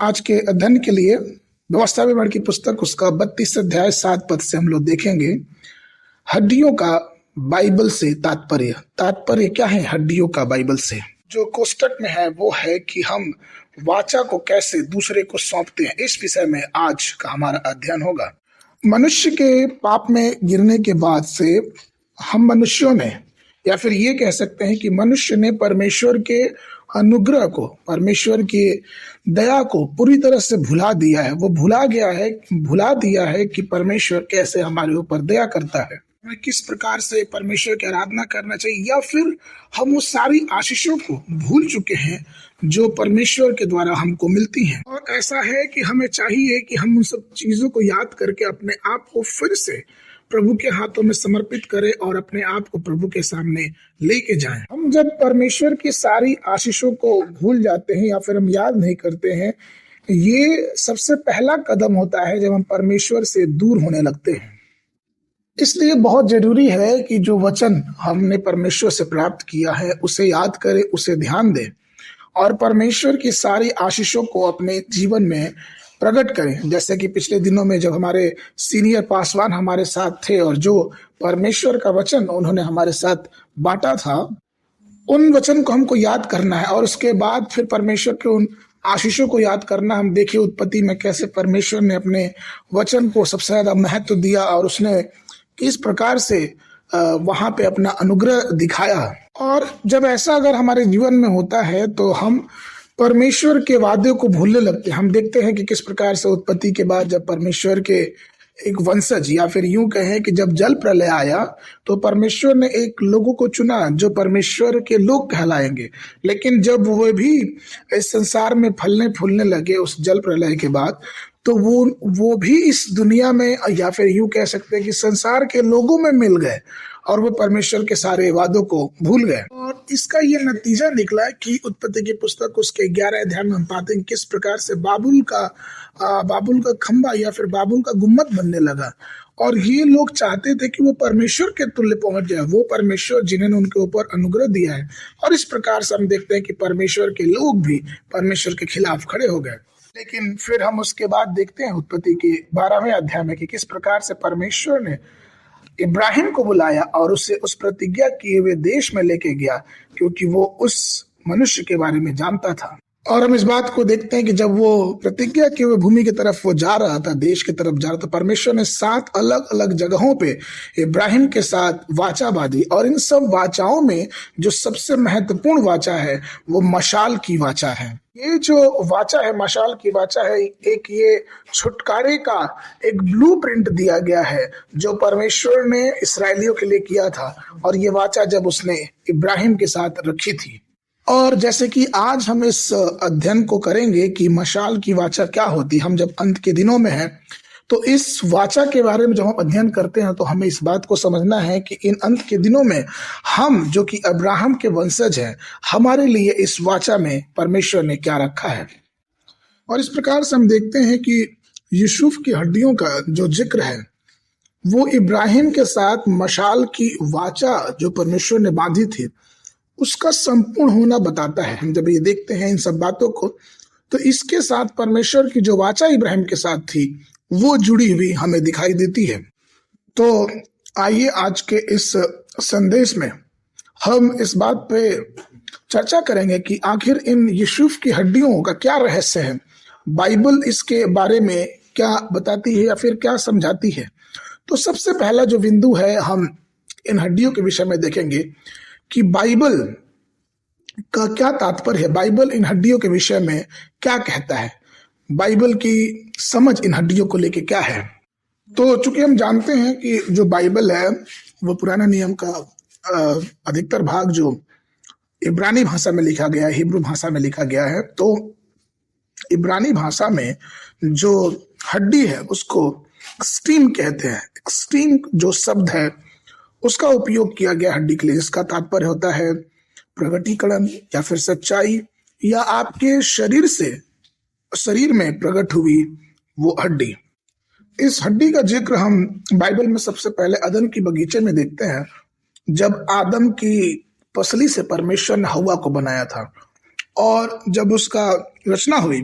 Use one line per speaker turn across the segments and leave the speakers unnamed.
आज के अध्ययन के लिए व्यवस्था विवरण की पुस्तक उसका 32 अध्याय 7 पद से हम लोग देखेंगे हड्डियों का बाइबल से तात्पर्य। तात्पर्य क्या है हड्डियों का बाइबल से? जो कोष्टक में है वो है कि हम वाचा को कैसे दूसरे को सौंपते हैं। इस विषय में आज का हमारा अध्ययन होगा। मनुष्य के पाप में गिरने के बाद से हम मनुष्यों ने, या फिर ये कह सकते हैं कि मनुष्य ने परमेश्वर के अनुग्रह को, परमेश्वर की दया को पूरी तरह से भुला दिया है। वो भुला दिया है कि परमेश्वर कैसे हमारे ऊपर दया करता है, हमें किस प्रकार से परमेश्वर की आराधना करना चाहिए, या फिर हम वो सारी आशीषों को भूल चुके हैं जो परमेश्वर के द्वारा हमको मिलती हैं। और ऐसा है कि हमें चाहिए कि हम उन सब चीजों को याद करके अपने आप को फिर से प्रभु के हाथों में समर्पित करें और अपने आप को प्रभु के सामने लेके जाएं। हम जब परमेश्वर की सारी आशीषों को भूल जाते हैं या फिर हम याद नहीं करते हैं, ये सबसे पहला कदम होता है जब हम परमेश्वर से दूर होने लगते हैं। इसलिए बहुत जरूरी है कि जो वचन हमने परमेश्वर से प्राप्त किया है उसे याद करें, उसे ध्यान दें और परमेश्वर की सारी आशीषों को अपने जीवन में प्रकट करें। जैसे कि पिछले दिनों में जब हमारे सीनियर पासवान हमारे साथ थे और जो परमेश्वर का वचन उन्होंने हमारे साथ बांटा था, उन वचन को हमको याद करना है और उसके बाद फिर परमेश्वर के उन आशीषों को याद करना। हम देखिए उत्पत्ति में कैसे परमेश्वर ने अपने वचन को सबसे ज्यादा महत्व दिया और उसने किस प्रकार से वहां पे अपना अनुग्रह दिखाया। और जब ऐसा अगर हमारे जीवन में होता है तो हम परमेश्वर के वादे को भूलने लगते हैं। हम देखते हैं कि किस प्रकार से उत्पत्ति के बाद जब परमेश्वर के एक वंशज, या फिर यूं कहें कि जब जल प्रलय आया तो परमेश्वर ने एक लोगों को चुना जो परमेश्वर के लोग कहलाएंगे। लेकिन जब वो भी इस संसार में फलने फूलने लगे उस जल प्रलय के बाद, तो वो भी इस दुनिया में, या फिर यूं कह सकते हैं कि संसार के लोगों में मिल गए और वो परमेश्वर के सारे वादों को भूल गए। और इसका ये नतीजा निकला कि उत्पत्ति की पुस्तक उसके 11 अध्याय में हम पाते हैं किस प्रकार से बाबुल का खंबा या फिर बाबुल का गुम्मद बनने लगा। और ये लोग चाहते थे कि वो परमेश्वर के तुल्य पहुंच जाए, वो परमेश्वर जिन्होंने उनके ऊपर अनुग्रह दिया है। और इस प्रकार से हम देखते हैं कि परमेश्वर के लोग भी परमेश्वर के खिलाफ खड़े हो गए। लेकिन फिर हम उसके बाद देखते हैं उत्पत्ति के 12वें अध्याय में कि किस प्रकार से परमेश्वर ने इब्राहिम को बुलाया और उसे उस प्रतिज्ञा किए हुए देश में लेके गया, क्योंकि वो उस मनुष्य के बारे में जानता था। और हम इस बात को देखते हैं कि जब वो प्रतिज्ञा किए हुए भूमि की तरफ वो जा रहा था, देश की तरफ जा रहा था, परमेश्वर ने 7 अलग अलग जगहों पे इब्राहिम के साथ वाचा बांधी। और इन सब वाचाओं में जो सबसे महत्वपूर्ण वाचा है वो मशाल की वाचा है। ये जो वाचा है, मशाल की वाचा है, एक ये छुटकारे का एक ब्लूप्रिंट दिया गया है जो परमेश्वर ने इस्राएलियों के लिए किया था। और ये वाचा जब उसने इब्राहिम के साथ रखी थी। और जैसे कि आज हम इस अध्ययन को करेंगे कि मशाल की वाचा क्या होती। हम जब अंत के दिनों में हैं तो इस वाचा के बारे में जब हम अध्ययन करते हैं तो हमें इस बात को समझना है कि इन अंत के दिनों में हम जो कि अब्राहम के वंशज हैं, हमारे लिए इस वाचा में परमेश्वर ने क्या रखा है। और इस प्रकार से हम देखते हैं कि यूसुफ की हड्डियों का जो जिक्र है वो इब्राहिम के साथ मशाल की वाचा जो परमेश्वर ने बांधी थी उसका संपूर्ण होना बताता है। हम जब ये देखते हैं इन सब बातों को तो इसके साथ परमेश्वर की जो वाचा इब्राहिम के साथ थी वो जुड़ी हुई हमें दिखाई देती है। तो आइए आज के इस संदेश में हम इस बात पे चर्चा करेंगे कि आखिर इन यूसुफ की हड्डियों का क्या रहस्य है, बाइबल इसके बारे में क्या बताती है या फिर क्या समझाती है। तो सबसे पहला जो बिंदु है हम इन हड्डियों के विषय में देखेंगे कि बाइबल का क्या तात्पर्य है, बाइबल इन हड्डियों के विषय में क्या कहता है, बाइबल की समझ इन हड्डियों को लेके क्या है। तो चूंकि हम जानते हैं कि जो बाइबल है वो पुराना नियम का अधिकतर भाग जो इब्रानी भाषा में लिखा गया है, हिब्रू भाषा में लिखा गया है। तो इब्रानी भाषा में जो हड्डी है उसको स्टीम कहते हैं। स्टीम जो शब्द है उसका उपयोग किया गया हड्डी के लिए, जिसका तात्पर्य होता है प्रगटीकरण या फिर सच्चाई, या आपके शरीर में प्रकट हुई वो हड्डी। इस हड्डी का जिक्र हम बाइबल में सबसे पहले आदम की बगीचे में देखते हैं, जब आदम की पसली से परमेश्वर ने हव्वा को बनाया था। और जब उसका रचना हुई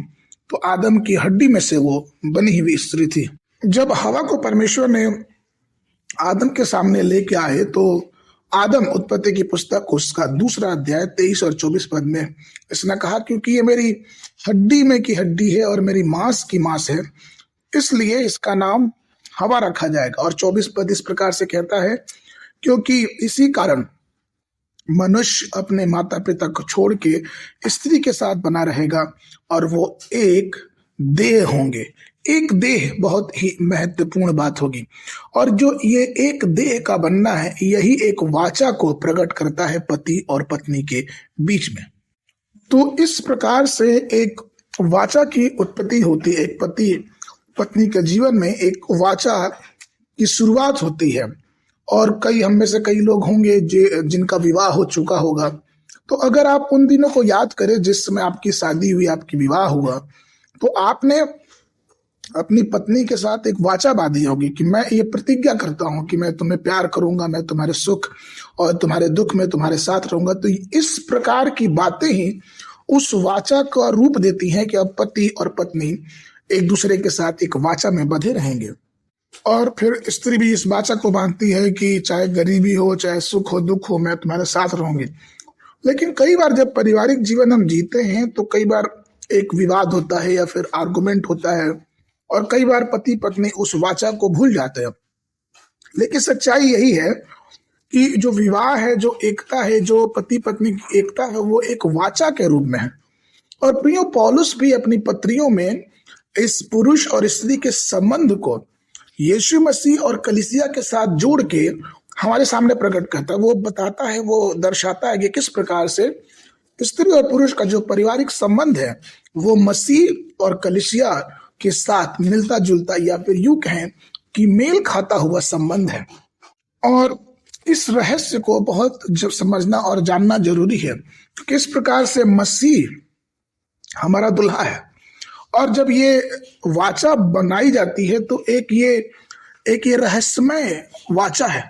तो आदम की हड्डी में से वो बनी हुई स्त्री थी। जब हवा को परमेश्वर ने आदम के सामने लेके आए तो आदम उत्पत्ति की पुस्तक उसका 2 अध्याय 23 और 24 पद में इसने कहा, क्योंकि ये मेरी हड्डी में की हड्डी है और मेरी मांस की मांस है, इसलिए इसका नाम हवा रखा जाएगा। और 24 पद इस प्रकार से कहता है, क्योंकि इसी कारण मनुष्य अपने माता पिता को छोड़ के स्त्री के साथ बना रहेगा और वो एक देह होंगे। एक देह बहुत ही महत्वपूर्ण बात होगी, और जो ये एक देह का बनना है यही एक वाचा को प्रकट करता है पति और पत्नी के बीच में। तो इस प्रकार से एक वाचा की उत्पत्ति होती है, एक पति पत्नी के जीवन में एक वाचा की शुरुआत होती है। और हम में से कई लोग होंगे जिनका विवाह हो चुका होगा, तो अगर आप उन दिनों को याद करें जिस समय आपकी शादी हुई, आपकी विवाह हुआ, तो आपने अपनी पत्नी के साथ एक वाचा बांधी होगी कि मैं ये प्रतिज्ञा करता हूं कि मैं तुम्हें प्यार करूंगा, मैं तुम्हारे सुख और तुम्हारे दुख में तुम्हारे साथ रहूंगा। तो इस प्रकार की बातें ही उस वाचा का रूप देती हैं कि अब पति और पत्नी एक दूसरे के साथ एक वाचा में बंधे रहेंगे। और फिर स्त्री भी इस वाचा को बांधती है कि चाहे गरीबी हो, चाहे सुख हो, दुख हो, मैं तुम्हारे साथ रहूंगी। लेकिन कई बार जब पारिवारिक जीवन हम जीते हैं तो कई बार एक विवाद होता है या फिर आर्गुमेंट होता है, और कई बार पति पत्नी उस वाचा को भूल जाते हैं। लेकिन सच्चाई यही है कि जो विवाह है, जो एकता है, जो पति पत्नी की एकता है, वो एक वाचा के रूप में है। और प्रियो, पौलुस भी अपनी पत्रियों में इस पुरुष और स्त्री के संबंध को यीशु मसीह और कलीसिया के साथ जोड़ के हमारे सामने प्रकट करता है। वो बताता है, वो दर्शाता है कि किस प्रकार से स्त्री और पुरुष का जो पारिवारिक संबंध है वो मसीह और कलीसिया के साथ मिलता जुलता, या फिर यूं कहें कि मेल खाता हुआ संबंध है। और इस रहस्य को बहुत जब समझना और जानना जरूरी है, किस प्रकार से मसीह हमारा दुल्हा है। और जब ये वाचा बनाई जाती है तो एक ये रहस्यमय वाचा है,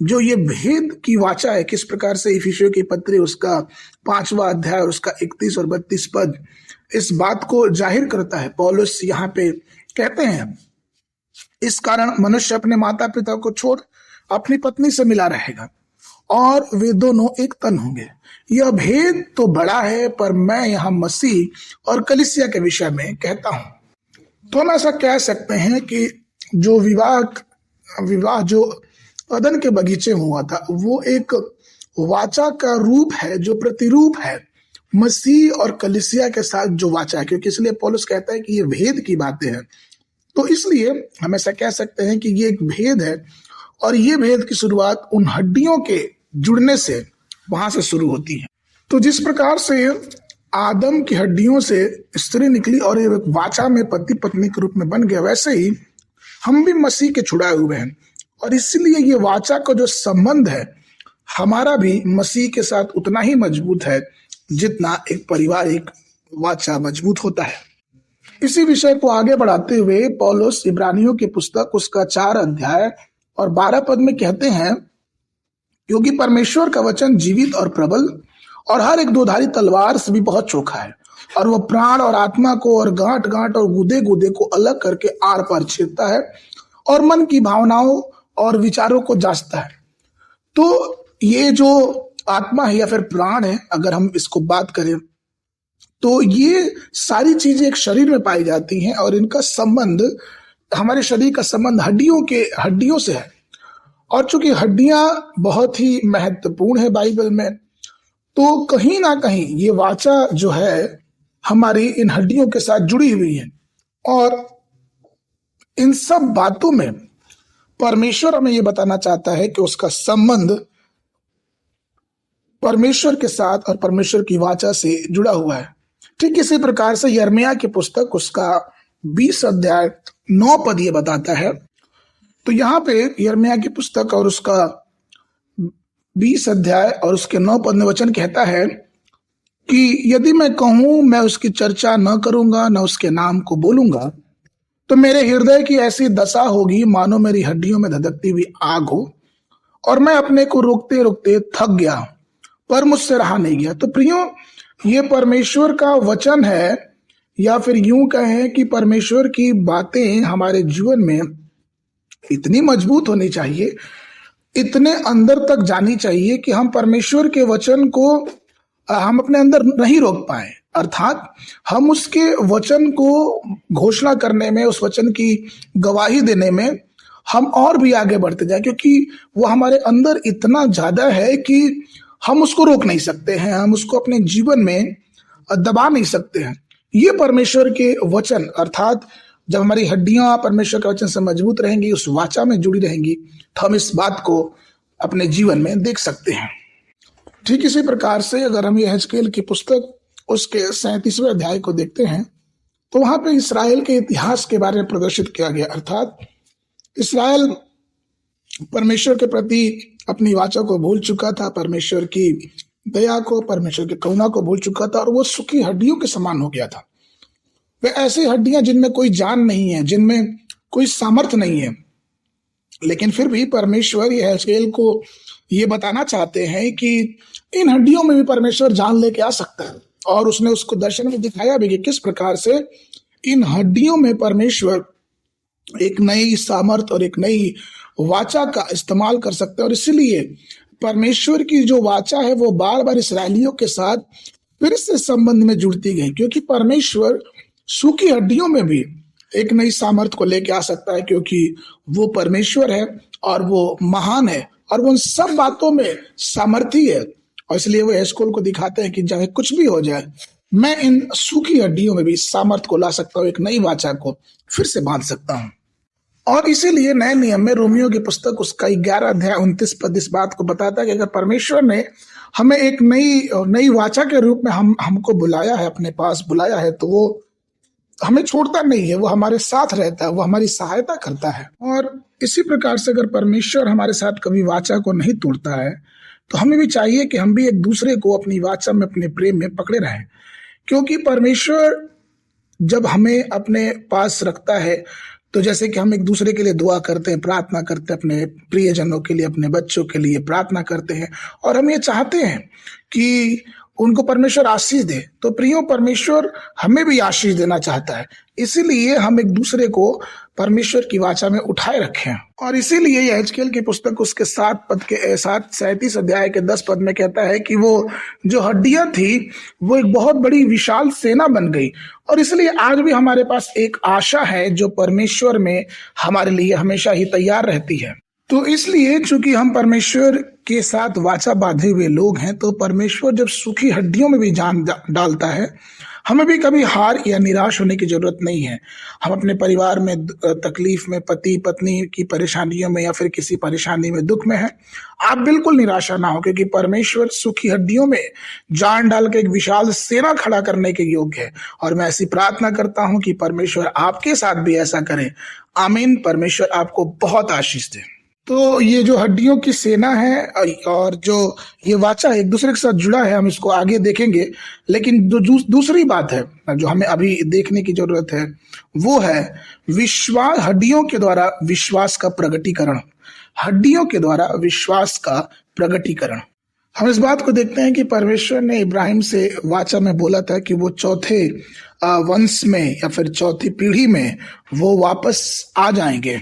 जो ये भेद की वाचा है। किस प्रकार से इफिसियों की पत्री उसका 5वां अध्याय और उसका 31 और 32 पद इस बात को जाहिर करता है। पौलुस यहाँ पे कहते हैं, इस कारण मनुष्य अपने माता पिता को छोड़ अपनी पत्नी से मिला रहेगा और वे दोनों एक तन होंगे। यह भेद तो बड़ा है, पर मैं यहाँ मसीह और कलीसिया के विषय में कहता हूं। तो हम ऐसा कह सकते हैं कि जो विवाह जो अदन के बगीचे में हुआ था, वो एक वाचा का रूप है, जो प्रतिरूप है मसीह और कलीसिया के साथ जो वाचा है। क्योंकि इसलिए पौलुस कहता है कि ये भेद की बातें हैं। तो इसलिए हम ऐसा कह सकते हैं कि ये एक भेद है, और ये भेद की शुरुआत उन हड्डियों के जुड़ने से वहां से शुरू होती है। तो जिस प्रकार से आदम की हड्डियों से स्त्री निकली और ये वाचा में पति पत्नी के रूप में बन गया, वैसे ही हम भी मसीह के छुड़ाए हुए हैं। और इसलिए ये वाचा का जो संबंध है हमारा भी मसीह के साथ उतना ही मजबूत है जितना एक पारिवारिक वाचा मजबूत होता है। इसी विषय को आगे बढ़ाते हुए पौलुस इब्रानियों की पुस्तक उसका 4 अध्याय और 12 पद में कहते हैं, क्योंकि परमेश्वर का वचन जीवित और प्रबल और हर एक दोधारी तलवार से भी बहुत चोखा है, और वह प्राण और आत्मा को और गांठ गांठ और गुदे गुदे को अलग करके आर पार छेदता है और मन की भावनाओं और विचारों को जांचता है। तो ये जो आत्मा है या फिर प्राण है, अगर हम इसको बात करें तो ये सारी चीजें एक शरीर में पाई जाती हैं, और इनका संबंध, हमारे शरीर का संबंध हड्डियों से है। और चूंकि हड्डियां बहुत ही महत्वपूर्ण है बाइबल में, तो कहीं ना कहीं ये वाचा जो है हमारी इन हड्डियों के साथ जुड़ी हुई है। और इन सब बातों में परमेश्वर हमें ये बताना चाहता है कि उसका संबंध परमेश्वर के साथ और परमेश्वर की वाचा से जुड़ा हुआ है। ठीक इसी प्रकार से यिर्मयाह की पुस्तक उसका 20 अध्याय 9 पद ये बताता है। तो यहाँ पे यिर्मयाह की पुस्तक और उसका 20 अध्याय और उसके 9 पद में वचन कहता है कि यदि मैं कहूं मैं उसकी चर्चा न करूंगा, न उसके नाम को बोलूंगा, तो मेरे हृदय की ऐसी दशा होगी मानो मेरी हड्डियों में धधकती हुई आग हो, और मैं अपने को रोकते रोकते थक गया पर मुझसे रहा नहीं गया। तो प्रियो, ये परमेश्वर का वचन है या फिर यूं कहें कि परमेश्वर की बातें हमारे जीवन में इतनी मजबूत होनी चाहिए, इतने अंदर तक जानी चाहिए कि हम परमेश्वर के वचन को हम अपने अंदर नहीं रोक पाए। अर्थात हम उसके वचन को घोषणा करने में, उस वचन की गवाही देने में हम और भी आगे बढ़ते जाए, क्योंकि वो हमारे अंदर इतना ज्यादा है कि हम उसको रोक नहीं सकते हैं, हम उसको अपने जीवन में दबा नहीं सकते हैं। ये परमेश्वर के वचन, अर्थात जब हमारी हड्डियां परमेश्वर के वचन से मजबूत रहेंगी, उस वाचा में जुड़ी रहेंगी, तो हम इस बात को अपने जीवन में देख सकते हैं। ठीक इसी प्रकार से अगर हम यहेजकेल की पुस्तक उसके 37वें अध्याय को देखते हैं, तो वहां पे इसराइल के इतिहास के बारे में प्रदर्शित किया गया। अर्थात इसराइल परमेश्वर के प्रति अपनी वाचा को भूल चुका था, परमेश्वर की दया को, परमेश्वर की करुणा को भूल चुका था, और वो सूखी हड्डियों के समान हो गया था। वे ऐसी हड्डियां जिनमें कोई जान नहीं है, जिनमें कोई सामर्थ्य नहीं है, लेकिन फिर भी परमेश्वर यहेजकेल को ये बताना चाहते हैं कि इन हड्डियों में भी परमेश्वर जान लेके आ सकता है। और उसने उसको दर्शन में दिखाया भी कि किस प्रकार से इन हड्डियों में परमेश्वर एक नई सामर्थ और एक नई वाचा का इस्तेमाल कर सकते हैं। और इसीलिए परमेश्वर की जो वाचा है वो बार बार इसराइलियों के साथ फिर से संबंध में जुड़ती गई, क्योंकि परमेश्वर सूखी हड्डियों में भी एक नई सामर्थ को लेके आ सकता है, क्योंकि वो परमेश्वर है और वो महान है और वो उन सब बातों में सामर्थी है। और इसलिए वो यहेजकेल को दिखाते हैं कि चाहे कुछ भी हो जाए, मैं इन सूखी हड्डियों में भी सामर्थ को ला सकता हूँ, एक नई वाचा को फिर से बांध सकता हूँ। और इसीलिए नए नियम में रोमियो की पुस्तक उसका 11 अध्याय 29 पद इस बात को बताता है कि अगर परमेश्वर ने हमें एक नई वाचा के रूप में हमको बुलाया है, अपने पास बुलाया है, तो वो हमें छोड़ता नहीं है, वो हमारे साथ रहता है, वो हमारी सहायता करता है। और इसी प्रकार से अगर परमेश्वर हमारे साथ कभी वाचा को नहीं तोड़ता है, तो हमें भी चाहिए कि हम भी एक दूसरे को अपनी वाचा में, अपने प्रेम में पकड़े रहें, क्योंकि परमेश्वर जब हमें अपने पास रखता है, तो जैसे कि हम एक दूसरे के लिए दुआ करते हैं, प्रार्थना करते हैं, अपने प्रियजनों के लिए, अपने बच्चों के लिए प्रार्थना करते हैं, और हम ये चाहते हैं कि उनको परमेश्वर आशीष दे, तो प्रियो परमेश्वर हमें भी आशीष देना चाहता है। इसीलिए हम एक दूसरे को परमेश्वर की वाचा में उठाए रखें। और इसीलिए यहेजकेल की पुस्तक उसके 37 अध्याय के 10 पद में कहता है कि वो जो हड्डियां थी वो एक बहुत बड़ी विशाल सेना बन गई। और इसलिए आज भी हमारे पास एक आशा है जो परमेश्वर में हमारे लिए हमेशा ही तैयार रहती है। तो इसलिए चूंकि हम परमेश्वर के साथ वाचा बांधे हुए लोग हैं, तो परमेश्वर जब सूखी हड्डियों में भी जान डालता है, हमें भी कभी हार या निराश होने की जरूरत नहीं है। हम अपने परिवार में तकलीफ में, पति पत्नी की परेशानियों में, या फिर किसी परेशानी में, दुख में है, आप बिल्कुल निराशा ना हो, क्योंकि परमेश्वर सूखी हड्डियों में जान डाल के एक विशाल सेना खड़ा करने के योग्य है। और मैं ऐसी प्रार्थना करता हूं कि परमेश्वर आपके साथ भी ऐसा करे। आमीन। परमेश्वर आपको बहुत आशीष दे। तो ये जो हड्डियों की सेना है और जो ये वाचा एक दूसरे के साथ जुड़ा है, हम इसको आगे देखेंगे। लेकिन जो दूसरी बात है जो हमें अभी देखने की जरूरत है, वो है विश्वास, हड्डियों के द्वारा विश्वास का प्रगटीकरण। हड्डियों के द्वारा विश्वास का प्रगटीकरण। हम इस बात को देखते हैं कि परमेश्वर ने इब्राहिम से वाचा में बोला था कि वो चौथे वंश में या फिर चौथी पीढ़ी में वो वापस आ जाएंगे।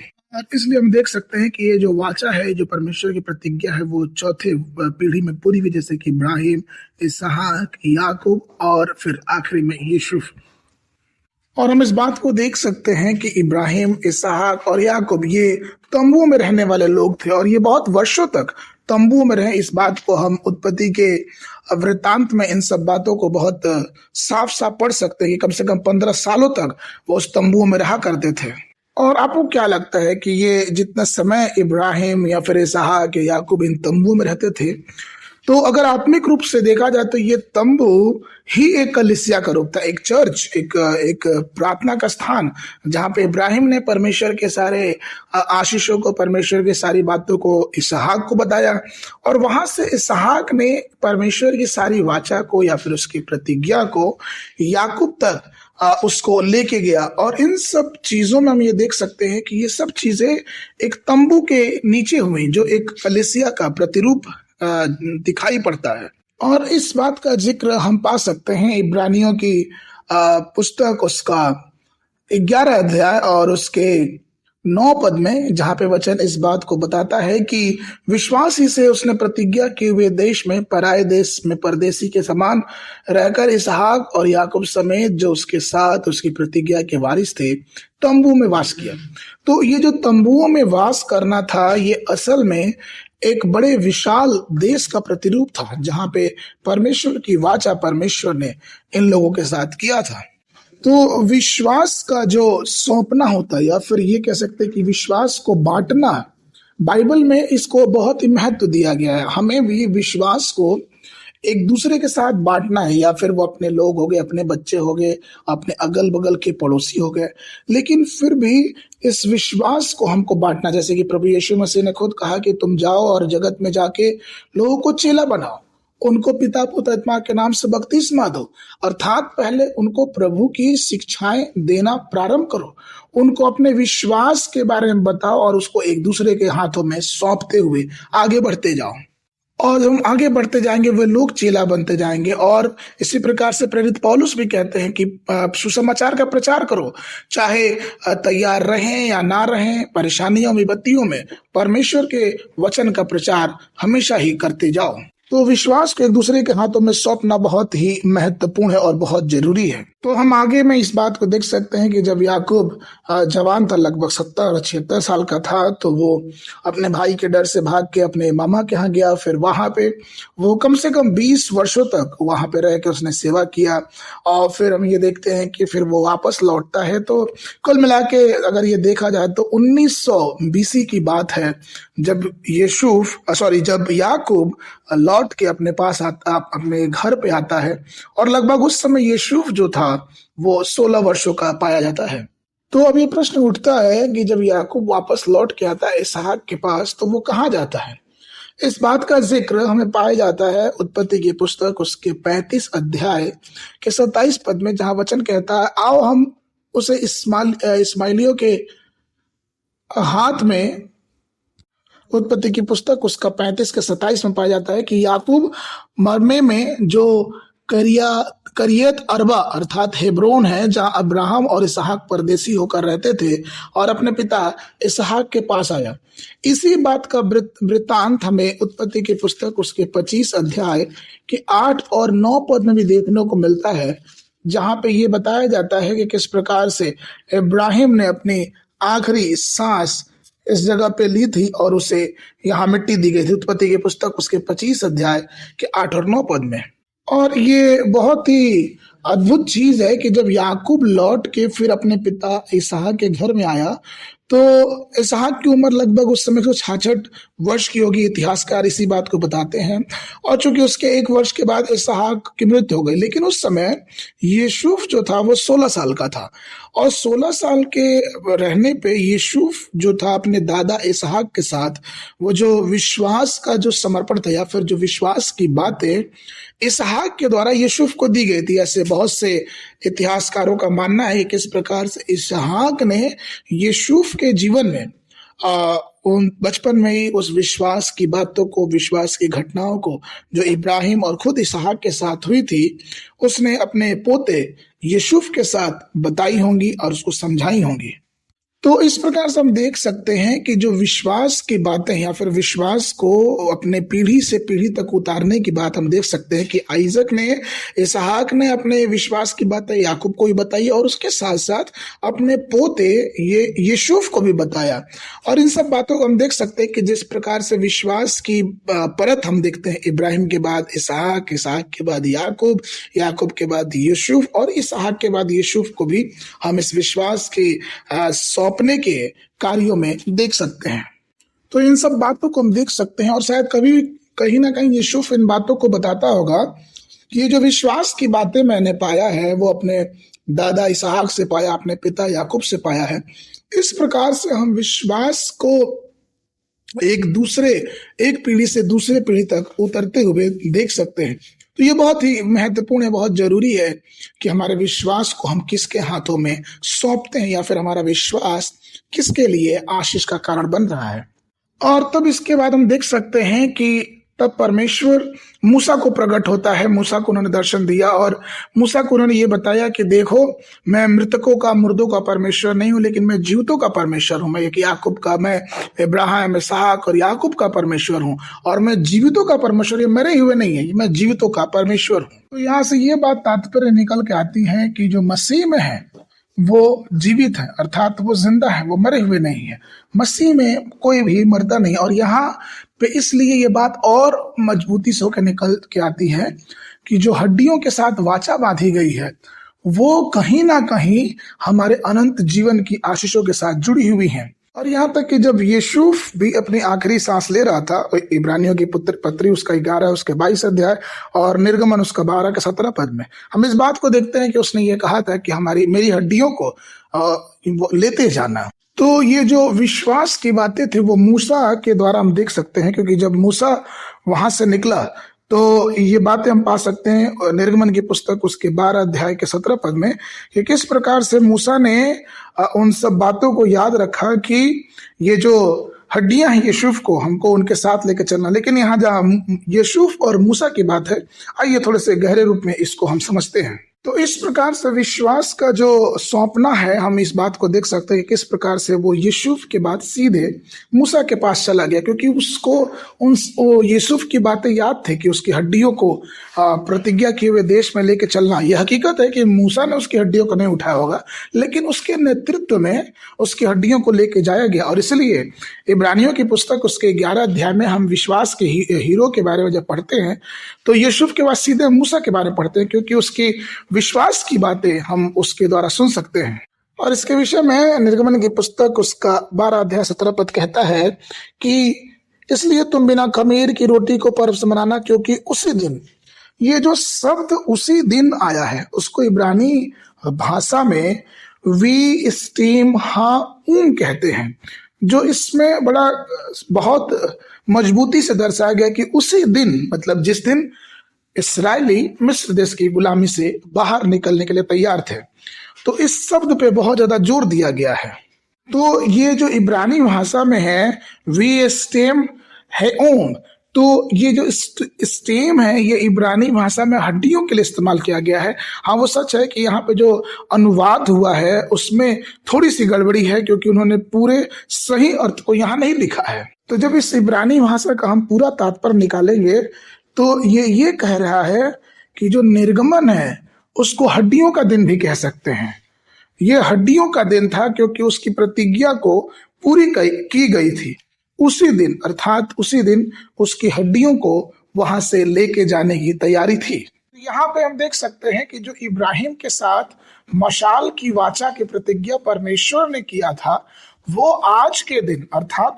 इसलिए हम देख सकते हैं कि ये जो वाचा है, जो परमेश्वर की प्रतिज्ञा है, वो चौथे पीढ़ी में पूरी हुई, जैसे कि इब्राहिम, इसहाक, याकूब और फिर आखिरी में यूसुफ। और हम इस बात को देख सकते हैं कि इब्राहिम, इसहाक और याकूब ये तंबुओं में रहने वाले लोग थे, और ये बहुत वर्षों तक तंबुओं में रहे। इस बात को हम उत्पत्ति के वृत्तांत में इन सब बातों को बहुत साफ साफ पढ़ सकते हैं कि कम से कम 15 सालों तक वो उस तंबुओं में रहा करते थे। और आपको क्या लगता है कि ये जितना समय इब्राहिम या फिर इसहाक या याकूब इन तंबू में रहते थे, तो अगर आत्मिक रूप से देखा जाए तो ये तंबू ही एक कलीसिया का रूप था, एक चर्च, एक प्रार्थना का स्थान, जहाँ पे इब्राहिम ने परमेश्वर के सारे आशीषों को, परमेश्वर की सारी बातों को इसहाक को बताया, और वहां से इसहाक ने परमेश्वर की सारी वाचा को या फिर उसकी प्रतिज्ञा को याकूब तक उसको लेके गया। और इन सब चीजों में हम ये देख सकते हैं कि ये सब चीजें एक तंबू के नीचे हुई, जो एक कलीसिया का प्रतिरूप दिखाई पड़ता है। और इस बात का जिक्र हम पा सकते हैं इब्रानियों की पुस्तक उसका 11 अध्याय और उसके 9 पद में, जहां पे वचन इस बात को बताता है कि विश्वास ही से उसने प्रतिज्ञा किए हुए देश में पराए देश में परदेसी के समान रहकर इसहाक और याकूब समेत जो उसके साथ उसकी प्रतिज्ञा के वारिस थे तंबू में वास किया। तो ये जो तंबुओं में वास करना था, ये असल में एक बड़े विशाल देश का प्रतिरूप था, जहां पे परमेश्वर की वाचा परमेश्वर ने इन लोगों के साथ किया था। तो विश्वास का जो सौंपना होता है, या फिर ये कह सकते हैं कि विश्वास को बांटना, बाइबल में इसको बहुत ही महत्व दिया गया है। हमें भी विश्वास को एक दूसरे के साथ बांटना है, या फिर वो अपने लोग हो गए, अपने बच्चे हो गए, अपने अगल बगल के पड़ोसी हो गए, लेकिन फिर भी इस विश्वास को हमको बांटना। जैसे कि प्रभु यीशु मसीह ने खुद कहा कि तुम जाओ और जगत में जाके लोगों को चेला बनाओ, उनको पिता पुत्र आत्मा के नाम से बपतिस्मा दो, अर्थात पहले उनको प्रभु की शिक्षाएं देना प्रारंभ करो, उनको अपने विश्वास के बारे में बताओ और उसको एक दूसरे के हाथों में सौंपते हुए आगे बढ़ते जाओ। और हम आगे बढ़ते जाएंगे, वे लोग चेला बनते जाएंगे। और इसी प्रकार से प्रेरित पौलुस भी कहते हैं कि सुसमाचार का प्रचार करो, चाहे तैयार रहें या ना रहें, परेशानियों विपत्तियों में परमेश्वर के वचन का प्रचार हमेशा ही करते जाओ। तो विश्वास को एक दूसरे के हाथों में सौंपना बहुत ही महत्वपूर्ण है और बहुत जरूरी है। तो हम आगे में इस बात को देख सकते हैं कि जब याकूब जवान था, लगभग 70-76 साल का था, तो वो अपने भाई के डर से भाग के अपने मामा के यहाँ गया। फिर वहां पे वो कम से कम 20 वर्षों तक वहां पे रह के उसने सेवा किया। और फिर हम ये देखते हैं कि फिर वो वापस लौटता है। तो कुल मिला के अगर ये देखा जाए तो 1900 BC की बात है, जब याकूब लौट के अपने पास अपने घर पे आता है। और लगभग उस समय यूसुफ जो था वो 16 वर्षों का पाया जाता है। तो अब ये प्रश्न उठता है कि जब याकूब वापस लौट के आता है इसहाक के पास, तो वो कहाँ जाता है? इस बात का जिक्र हमें पाया जाता है उत्पत्ति की पुस्तक उसके 35 अध्याय के 27 पद में, जहां वचन कहता है, आओ हम उसे इस्माइलियों के हाथ में, उत्पत्ति की पुस्तक उसका 35 के 27 में पाया जाता है कि याकूब मरमे में जो करियत अरबा अर्थात हेब्रोन है, जहां अब्राहम और इसहाक परदेसी होकर रहते थे, और अपने पिता इसहाक के पास आया। इसी बात का वृत्तांत हमें उत्पत्ति की पुस्तक उसके 25 अध्याय के 8 और 9 पद में भी देखने को मिलता है, जहां पे ये बताया जाता है कि किस प्रकार से इब्राहिम ने अपनी आखिरी सांस इस जगह पे ली थी और उसे यहाँ मिट्टी दी गई थी। उत्पत्ति की पुस्तक उसके 25 अध्याय के 8 और 9 पद में। और ये बहुत ही अद्भुत चीज है कि जब याकूब लौट के फिर अपने पिता इसहाक के घर में आया, तो इसहाक की उम्र लगभग उस समय 166 वर्ष की होगी। इतिहासकार इसी बात को बताते हैं। और चूंकि उसके 1 वर्ष के बाद इसहाक की मृत्यु हो गई, लेकिन उस समय यूसुफ जो था वो 16 साल का था। और 16 साल के रहने पे यूसुफ जो था अपने दादा इसहाक के साथ, वो जो विश्वास का जो समर्पण था, या फिर जो विश्वास की बातें इसहाक के द्वारा यूसुफ को दी गई थी। ऐसे बहुत से इतिहासकारों का मानना है कि इस प्रकार से इसहाक ने यूसुफ के जीवन में उन बचपन में ही उस विश्वास की बातों को, विश्वास की घटनाओं को जो इब्राहिम और खुद इसहाक के साथ हुई थी, उसने अपने पोते यूसुफ के साथ बताई होंगी और उसको समझाई होंगी। तो इस प्रकार से हम देख सकते हैं कि जो विश्वास की बातें या फिर विश्वास को अपने पीढ़ी से पीढ़ी तक उतारने की बात हम देख सकते हैं कि आइजक ने, इसहाक ने अपने विश्वास की बातें याकूब को भी बताई और उसके साथ साथ अपने पोते ये यूसुफ को भी बताया। और इन सब बातों को हम देख सकते हैं कि जिस प्रकार से विश्वास की परत हम देखते हैं, इब्राहिम के बाद इसहाक, इसहाक के बाद याकूब, याकूब के बाद यूसुफ और इसहाक के बाद यूसुफ को भी हम इस विश्वास की अपने के कार्यों में देख सकते हैं। तो इन सब बातों को हम देख सकते हैं। और शायद कभी कहीं ना कहीं यूसुफ इन बातों को बताता होगा कि ये जो विश्वास की बातें मैंने पाया है वो अपने दादा इसहाक से पाया, अपने पिता याकूब से पाया है। इस प्रकार से हम विश्वास को एक पीढ़ी से दूसरे पीढ़ी तक उतरते हुए देख सकते हैं। तो ये बहुत ही महत्वपूर्ण है, बहुत जरूरी है कि हमारे विश्वास को हम किसके हाथों में सौंपते हैं, या फिर हमारा विश्वास किसके लिए आशीष का कारण बन रहा है। और तब इसके बाद हम देख सकते हैं कि तब परमेश्वर मूसा को प्रकट होता है। मूसा को उन्होंने दर्शन दिया और मूसा को उन्होंने ये बताया कि देखो, मैं मृतकों का, मुर्दों का परमेश्वर नहीं हूं, लेकिन मैं जीवितों का परमेश्वर हूं। मैं एक याकूब का, मैं इब्राहिम, इसहाक और याकूब का परमेश्वर हूं, और मैं जीवितों का परमेश्वर, ये मरे हुए नहीं है, मैं जीवितों का परमेश्वर हूं। तो यहाँ से ये बात तात्पर्य निकल के आती है कि जो मसीह में है वो जीवित है, अर्थात वो जिंदा है, वो मरे हुए नहीं है। मसीह में कोई भी मरता नहीं। और यहाँ पे इसलिए ये बात और मजबूती से होकर निकल के आती है कि जो हड्डियों के साथ वाचा बांधी गई है वो कहीं ना कहीं हमारे अनंत जीवन की आशीषों के साथ जुड़ी हुई है। और यहाँ तक कि जब यूसुफ भी अपनी आखिरी सांस ले रहा था, इब्रानियों की पत्री उसका 11 उसके 22 अध्याय और निर्गमन उसका 12 के 17 पद में हम इस बात को देखते हैं कि उसने ये कहा था कि मेरी हड्डियों को लेते जाना। तो ये जो विश्वास की बातें थी वो मूसा के द्वारा हम देख सकते हैं, क्योंकि जब मूसा वहां से निकला तो ये बातें हम पा सकते हैं निर्गमन की पुस्तक उसके 12 अध्याय के 17 पद में कि किस प्रकार से मूसा ने उन सब बातों को याद रखा कि ये जो हड्डियां हैं यूसुफ को, हमको उनके साथ लेकर चलना। लेकिन यहाँ जहाँ यूसुफ और मूसा की बात है, आइए थोड़े से गहरे रूप में इसको हम समझते हैं। तो इस प्रकार से विश्वास का जो सौंपना है, हम इस बात को देख सकते हैं कि किस प्रकार से वो यूसुफ के बाद सीधे मूसा के पास चला गया, क्योंकि उसको यूसुफ की बातें याद थे कि उसकी हड्डियों को प्रतिज्ञा किए हुए देश में लेके चलना। यह हकीकत है कि मूसा ने उसकी हड्डियों को नहीं उठाया होगा, लेकिन उसके नेतृत्व में उसकी हड्डियों को लेके जाया गया। और इसलिए इब्रानियों की पुस्तक उसके 11 अध्याय में हम विश्वास के हीरो के बारे में जब पढ़ते हैं तो यूसुफ के बाद सीधे मूसा के बारे में पढ़ते हैं, क्योंकि उसकी विश्वास की बातें हम उसके द्वारा सुन सकते हैं। और इसके विषय में निर्गमन की पुस्तक उसका 12 अध्याय 17 पद कहता है कि इसलिए तुम बिना खमीर की रोटी को पर्व से मनाना, क्योंकि उसी दिन, ये जो शब्द उसी दिन आया है उसको इब्रानी भाषा में वी स्टीम हाउम कहते हैं, जो इसमें बहुत मजबूती से दर्शाया गया कि उसी दिन, मतलब जिस दिन इस्राएली मिस्र देश की गुलामी से बाहर निकलने के लिए तैयार थे। तो इस शब्द पे बहुत ज्यादा जोर दिया गया है। तो ये जो इब्रानी भाषा में है वी स्टेम है ओम, तो ये जो स्टेम है ये इब्रानी भाषा में हड्डियों के लिए इस्तेमाल किया गया है। हाँ, वो सच है कि यहाँ पे जो अनुवाद हुआ है उसमें थोड़ी सी गड़बड़ी है, क्योंकि उन्होंने पूरे सही अर्थ को यहाँ नहीं लिखा है। तो जब इस इब्रानी भाषा का हम पूरा तात्पर्य निकालेंगे तो ये कह रहा है कि जो निर्गमन है उसको हड्डियों का दिन भी कह सकते हैं। ये हड्डियों का दिन था क्योंकि उसकी प्रतिज्ञा को पूरी की गई थी उसी दिन, अर्थात उसी दिन उसकी हड्डियों को वहां से लेके जाने की तैयारी थी। यहाँ पे हम देख सकते हैं कि जो इब्राहिम के साथ मशाल की वाचा की प्रतिज्ञा परमेश्वर ने किया था, वो आज के दिन अर्थात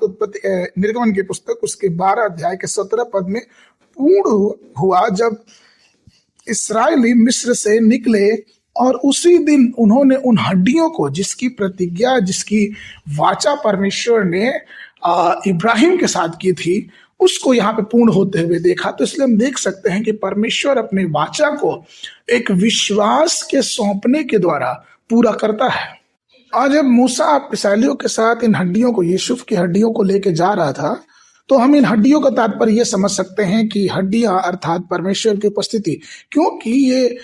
निर्गमन की पुस्तक उसके 12 अध्याय के 17 पद में पूर्ण हुआ, जब इस्राएली मिस्र से निकले और उसी दिन उन्होंने उन हड्डियों को, जिसकी प्रतिज्ञा, जिसकी वाचा परमेश्वर ने इब्राहिम के साथ की थी, उसको यहाँ पे पूर्ण होते हुए देखा। तो इसलिए हम देख सकते हैं कि परमेश्वर अपने वाचा को एक विश्वास के सौंपने के द्वारा पूरा करता है। आज जब मूसा इस्राएलियों के साथ इन हड्डियों को, यूसुफ की हड्डियों को लेके जा रहा था, तो हम इन हड्डियों का तात्पर्य ये समझ सकते हैं कि हड्डियां अर्थात परमेश्वर की उपस्थिति, क्योंकि ये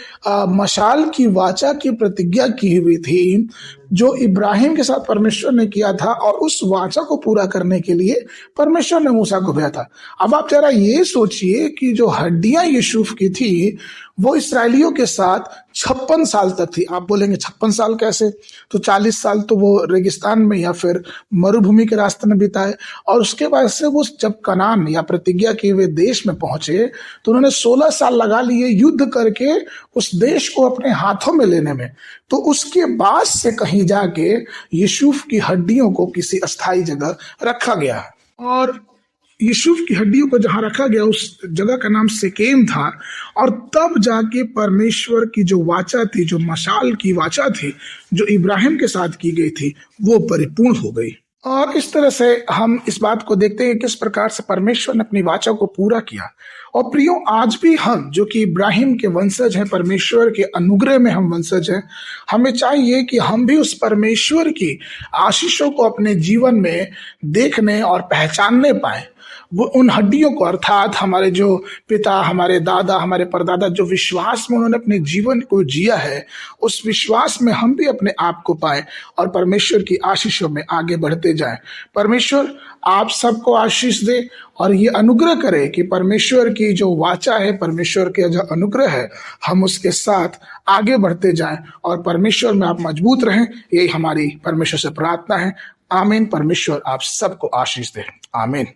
मशाल की वाचा की प्रतिज्ञा की हुई थी जो इब्राहिम के साथ परमेश्वर ने किया था, और उस वाचा को पूरा करने के लिए परमेश्वर ने मूसा को भेजा था। अब आप जरा ये सोचिए कि जो हड्डियां यूसुफ की थी वो इसराइलियों के साथ 56 साल तक थी। आप बोलेंगे 56 साल कैसे? तो 40 साल तो वो रेगिस्तान में या फिर मरुभूमि के रास्ते में बिताए, और उसके बाद से वो जब कनान या प्रतिज्ञा किए हुए देश में पहुंचे तो उन्होंने 16 साल लगा लिए युद्ध करके उस देश को अपने हाथों में लेने में। तो उसके बाद से कहीं जाके यूसुफ की हड्डियों को किसी अस्थायी जगह रखा गया, और यूसुफ की हड्डियों को जहां रखा गया उस जगह का नाम सिकेम था। और तब जाके परमेश्वर की जो वाचा थी, जो मशाल की वाचा थी, जो इब्राहिम के साथ की गई थी, वो परिपूर्ण हो गई। और इस तरह से हम इस बात को देखते हैं किस प्रकार से परमेश्वर ने अपनी वाचा को पूरा किया। और प्रियो, आज भी हम जो कि इब्राहिम के वंशज हैं, परमेश्वर के अनुग्रह में हम वंशज हैं, हमें चाहिए कि हम भी उस परमेश्वर की आशीषों को अपने जीवन में देखने और पहचानने पाए। वो उन हड्डियों को, अर्थात हमारे जो पिता, हमारे दादा, हमारे परदादा जो विश्वास में उन्होंने अपने जीवन को जिया है, उस विश्वास में हम भी अपने आप को पाए और परमेश्वर की आशीषों में आगे बढ़ते जाएं। परमेश्वर आप सबको आशीष दे और ये अनुग्रह करे कि परमेश्वर की जो वाचा है, परमेश्वर के जो अनुग्रह है, हम उसके साथ आगे बढ़ते जाएं और परमेश्वर में आप मजबूत रहें। यही हमारी परमेश्वर से प्रार्थना है। आमीन। परमेश्वर आप सबको आशीष दे। आमीन।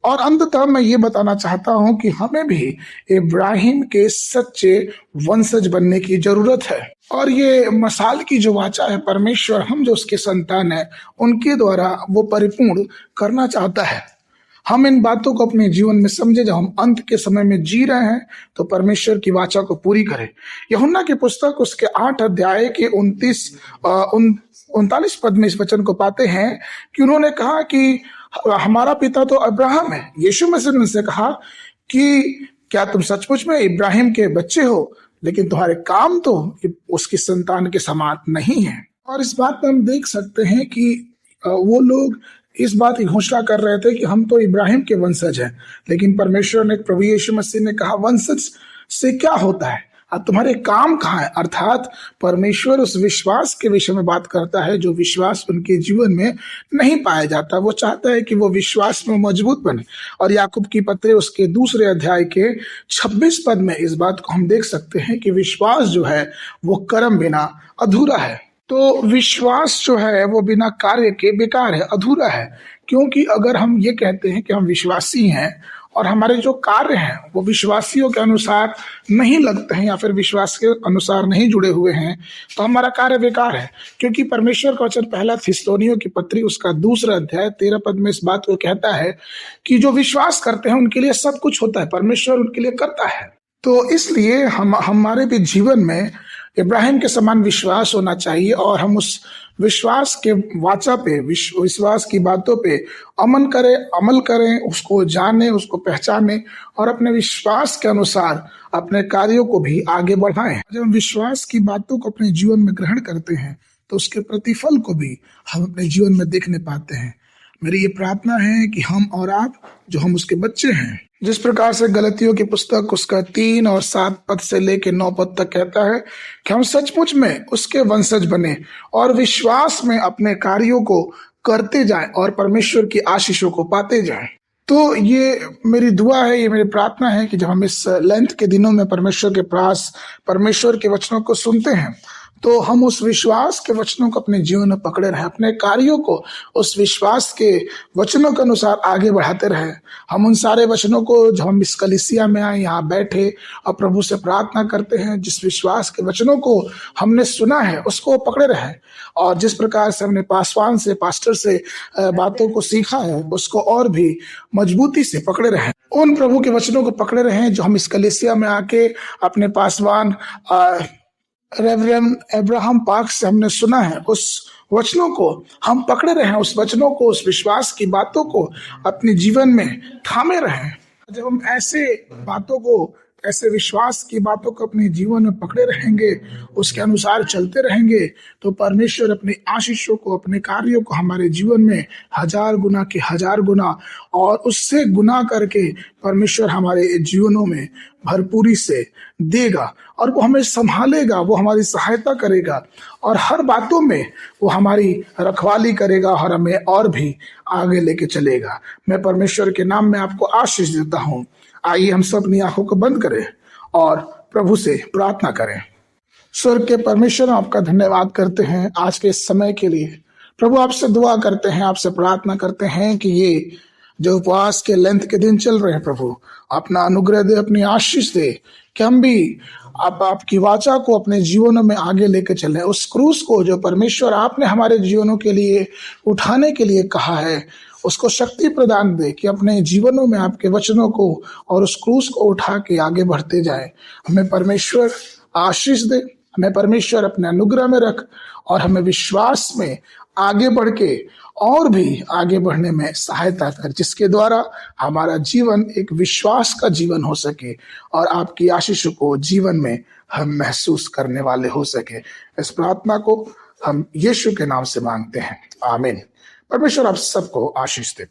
और अंततः मैं ये बताना चाहता हूं कि हमें भी इब्राहिम के सच्चे वंशज बनने की जरूरत है। और ये मसाल की जो वाचा है, परमेश्वर हम जो उसके संतान है उनके द्वारा वो परिपूर्ण करना चाहता है। हम इन बातों को अपने जीवन में समझे। जब हम अंत के समय में जी रहे हैं तो परमेश्वर की वाचा को पूरी करें। यूहन्ना की पुस्तक उसके 8 अध्याय के 39 पद में इस वचन को पाते हैं कि उन्होंने कहा कि हमारा पिता तो अब्राहम है। यीशु मसीह ने उनसे कहा कि क्या तुम सचमुच में इब्राहिम के बच्चे हो, लेकिन तुम्हारे काम तो उसकी संतान के समान नहीं है। और इस बात में हम देख सकते हैं कि वो लोग इस बात की घोषणा कर रहे थे कि हम तो इब्राहिम के वंशज हैं, लेकिन परमेश्वर ने, प्रभु यीशु मसीह ने कहा, वंशज से क्या होता है, अब तुम्हारे काम कहाँ है। अर्थात परमेश्वर उस विश्वास के विषय में बात करता है जो विश्वास उनके जीवन में नहीं पाया जाता। वो चाहता है कि वो विश्वास में मजबूत बने। और याकूब की पत्री उसके 2 अध्याय के 26 पद में इस बात को हम देख सकते हैं कि विश्वास जो है वो कर्म बिना अधूरा है। तो विश्वास जो है वो बिना कार्य के बेकार है, अधूरा है। क्योंकि अगर हम ये कहते हैं कि हम विश्वासी हैं और हमारे जो कार्य हैं वो विश्वासियों के अनुसार नहीं लगते हैं या फिर विश्वास के अनुसार नहीं जुड़े हुए हैं, तो हमारा कार्य बेकार है। क्योंकि परमेश्वर का वचन 1 थिस्सलुनीयों की पत्री उसका 2 अध्याय 13 पद में इस बात को कहता है कि जो विश्वास करते हैं उनके लिए सब कुछ होता है, परमेश्वर उनके लिए करता है। तो इसलिए हमारे भी जीवन में इब्राहिम के समान विश्वास होना चाहिए और हम उस विश्वास के वाचा पे, विश्वास की बातों पे अमल करें, उसको जाने, उसको पहचाने और अपने विश्वास के अनुसार अपने कार्यों को भी आगे बढ़ाएं। जब हम विश्वास की बातों को अपने जीवन में ग्रहण करते हैं तो उसके प्रतिफल को भी हम अपने जीवन में देखने पाते हैं। मेरी ये प्रार्थना है कि हम और आप जो हम उसके बच्चे हैं, जिस प्रकार से गलतियों की पुस्तक उसका 3 और 7 पद से लेके 9 पद तक कहता है कि हम सचमुच में उसके वंशज बने और विश्वास में अपने कार्यों को करते जाएं और परमेश्वर की आशीषों को पाते जाएं। तो ये मेरी दुआ है, ये मेरी प्रार्थना है कि जब हम इस लेंथ के दिनों में परमेश्वर के पास परमेश्वर के वचनों को सुनते हैं तो हम उस विश्वास के वचनों को अपने जीवन में पकड़े रहें, अपने कार्यों को उस विश्वास के वचनों के अनुसार आगे बढ़ाते रहें। हम उन सारे वचनों को, जब हम इस कलीसिया में आए, यहाँ बैठे और प्रभु से प्रार्थना करते हैं, जिस विश्वास के वचनों को हमने सुना है उसको पकड़े रहें। और जिस प्रकार से हमने पासवान से, पास्टर से बातों को सीखा है उसको और भी मजबूती से पकड़े रहें। उन प्रभु के वचनों को पकड़े रहें जो हम इस कलीसिया में आके अपने पासवान रेवरेंड अब्राहम पार्क से हमने सुना है, उस वचनों को हम पकड़े रहें, उस वचनों को, उस विश्वास की बातों को अपने जीवन में थामे रहें। जब हम ऐसे बातों को, ऐसे विश्वास की बातों को अपने जीवन में पकड़े रहेंगे, उसके अनुसार चलते रहेंगे, तो परमेश्वर अपनी आशीषों को, अपने कार्यों को हमारे जीवन में 1000 गुना के 1000 गुना और उससे गुना करके परमेश्वर हमारे जीवनों में भरपूरी से देगा और वो हमें संभालेगा, वो हमारी सहायता करेगा और हर बातों में वो हमारी रखवाली करेगा और हमें और भी आगे लेके चलेगा। मैं परमेश्वर के नाम में आपको आशीष देता हूँ। आइए हम सब अपनी आंखों को बंद करें और प्रभु से प्रार्थना करें। स्वर्ग के परमेश्वर, आपका धन्यवाद करते हैं आज के इस समय के लिए। प्रभु आपसे दुआ करते हैं, आपसे प्रार्थना करते हैं कि ये जो उपवास के लेंथ के दिन चल रहे हैं, प्रभु अपना अनुग्रह दे, अपनी आशीष दे कि हम भी आपकी वाचा को अपने जीवनों में आगे लेके चलें। उस क्रूस को जो परमेश्वर आपने हमारे जीवनों के लिए उठाने के लिए कहा है, उसको शक्ति प्रदान दे कि अपने जीवनों में आपके वचनों को और उस क्रूस को उठा के आगे बढ़ते जाए। हमें परमेश्वर आशीष दे, हमें परमेश्वर अपने अनुग्रह में रख और हमें विश्वास में आगे बढ़ के और भी आगे बढ़ने में सहायता कर, जिसके द्वारा हमारा जीवन एक विश्वास का जीवन हो सके और आपकी आशीष को जीवन में हम महसूस करने वाले हो सके। इस प्रार्थना को हम यीशु के नाम से मांगते हैं, आमीन। परमेश्वर आप सबको आशीष दे।